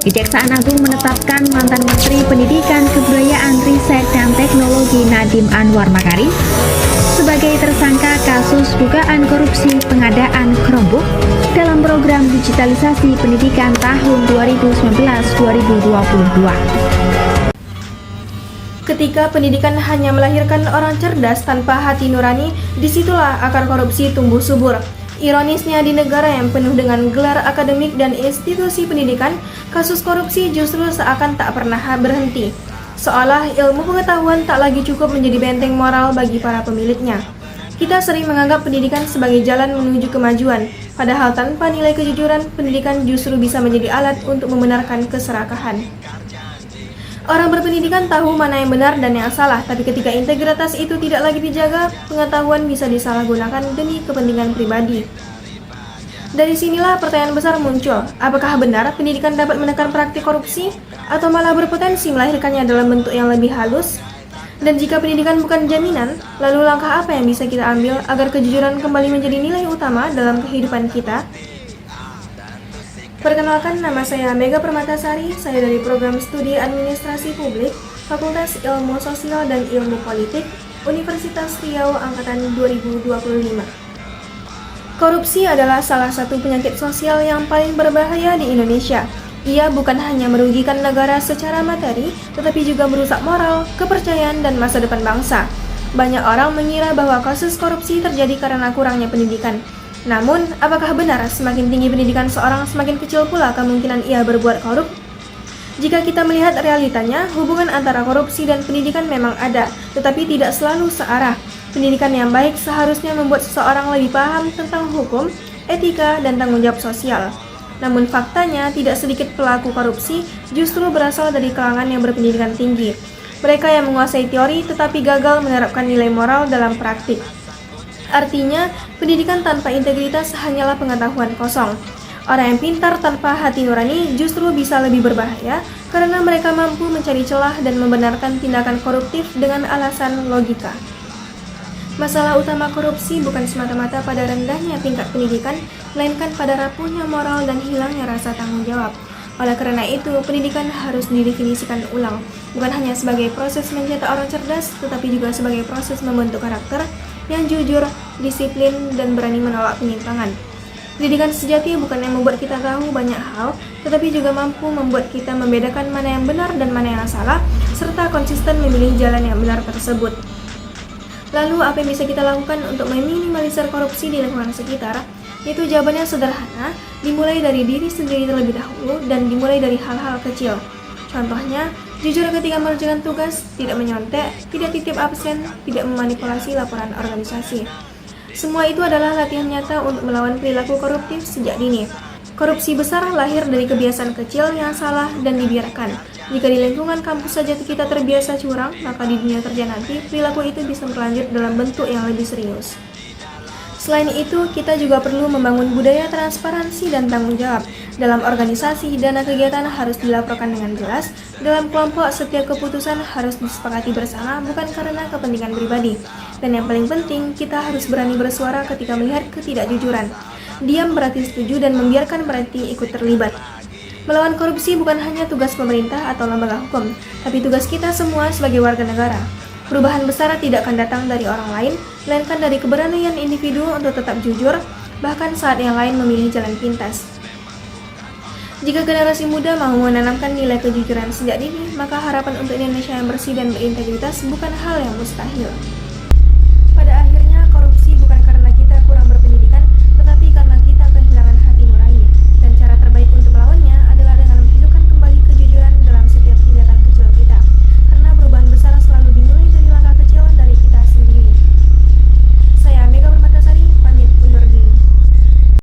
Kejaksaan Agung menetapkan mantan Menteri Pendidikan, Kebudayaan, Riset, dan Teknologi Nadiem Anwar Makarim sebagai tersangka kasus dugaan korupsi pengadaan Chromebook dalam program digitalisasi pendidikan tahun 2019-2022. Ketika pendidikan hanya melahirkan orang cerdas tanpa hati nurani, disitulah akar korupsi tumbuh subur. Ironisnya, di negara yang penuh dengan gelar akademik dan institusi pendidikan, kasus korupsi justru seakan tak pernah berhenti. Seolah ilmu pengetahuan tak lagi cukup menjadi benteng moral bagi para pemiliknya. Kita sering menganggap pendidikan sebagai jalan menuju kemajuan, padahal tanpa nilai kejujuran, pendidikan justru bisa menjadi alat untuk membenarkan keserakahan. Orang berpendidikan tahu mana yang benar dan yang salah, tapi ketika integritas itu tidak lagi dijaga, pengetahuan bisa disalahgunakan demi kepentingan pribadi. Dari sinilah pertanyaan besar muncul, apakah benar pendidikan dapat menekan praktik korupsi, atau malah berpotensi melahirkannya dalam bentuk yang lebih halus? Dan jika pendidikan bukan jaminan, lalu langkah apa yang bisa kita ambil agar kejujuran kembali menjadi nilai utama dalam kehidupan kita? Perkenalkan, nama saya Mega Permatasari, saya dari Program Studi Administrasi Publik, Fakultas Ilmu Sosial dan Ilmu Politik, Universitas Riau Angkatan 2025. Korupsi adalah salah satu penyakit sosial yang paling berbahaya di Indonesia. Ia bukan hanya merugikan negara secara materi, tetapi juga merusak moral, kepercayaan, dan masa depan bangsa. Banyak orang mengira bahwa kasus korupsi terjadi karena kurangnya pendidikan. Namun, apakah benar semakin tinggi pendidikan seorang, semakin kecil pula kemungkinan ia berbuat korup? Jika kita melihat realitanya, hubungan antara korupsi dan pendidikan memang ada, tetapi tidak selalu searah. Pendidikan yang baik seharusnya membuat seseorang lebih paham tentang hukum, etika, dan tanggung jawab sosial. Namun faktanya, tidak sedikit pelaku korupsi justru berasal dari kalangan yang berpendidikan tinggi. Mereka yang menguasai teori tetapi gagal menerapkan nilai moral dalam praktik. Artinya, pendidikan tanpa integritas hanyalah pengetahuan kosong. Orang yang pintar tanpa hati nurani justru bisa lebih berbahaya karena mereka mampu mencari celah dan membenarkan tindakan koruptif dengan alasan logika. Masalah utama korupsi bukan semata-mata pada rendahnya tingkat pendidikan, melainkan pada rapuhnya moral dan hilangnya rasa tanggung jawab. Oleh karena itu, pendidikan harus didefinisikan ulang, bukan hanya sebagai proses mencetak orang cerdas, tetapi juga sebagai proses membentuk karakter yang jujur, disiplin, dan berani menolak penyimpangan. Pendidikan sejati bukan yang membuat kita tahu banyak hal, tetapi juga mampu membuat kita membedakan mana yang benar dan mana yang salah, serta konsisten memilih jalan yang benar tersebut. Lalu, apa yang bisa kita lakukan untuk meminimalisir korupsi di lingkungan sekitar? Yaitu jawabannya sederhana, dimulai dari diri sendiri terlebih dahulu, dan dimulai dari hal-hal kecil. Contohnya, jujur ketika mengerjakan tugas, tidak menyontek, tidak titip absen, tidak memanipulasi laporan organisasi. Semua itu adalah latihan nyata untuk melawan perilaku koruptif sejak dini. Korupsi besar lahir dari kebiasaan kecil yang salah dan dibiarkan. Jika di lingkungan kampus saja kita terbiasa curang, maka di dunia kerja nanti perilaku itu bisa berlanjut dalam bentuk yang lebih serius. Selain itu, kita juga perlu membangun budaya transparansi dan tanggung jawab. Dalam organisasi, dana kegiatan harus dilaporkan dengan jelas. Dalam kelompok, setiap keputusan harus disepakati bersama, bukan karena kepentingan pribadi. Dan yang paling penting, kita harus berani bersuara ketika melihat ketidakjujuran. Diam berarti setuju dan membiarkan berarti ikut terlibat. Melawan korupsi bukan hanya tugas pemerintah atau lembaga hukum, tapi tugas kita semua sebagai warga negara. Perubahan besar tidak akan datang dari orang lain, melainkan dari keberanian individu untuk tetap jujur, bahkan saat yang lain memilih jalan pintas. Jika generasi muda mau menanamkan nilai kejujuran sejak dini, maka harapan untuk Indonesia yang bersih dan berintegritas bukan hal yang mustahil.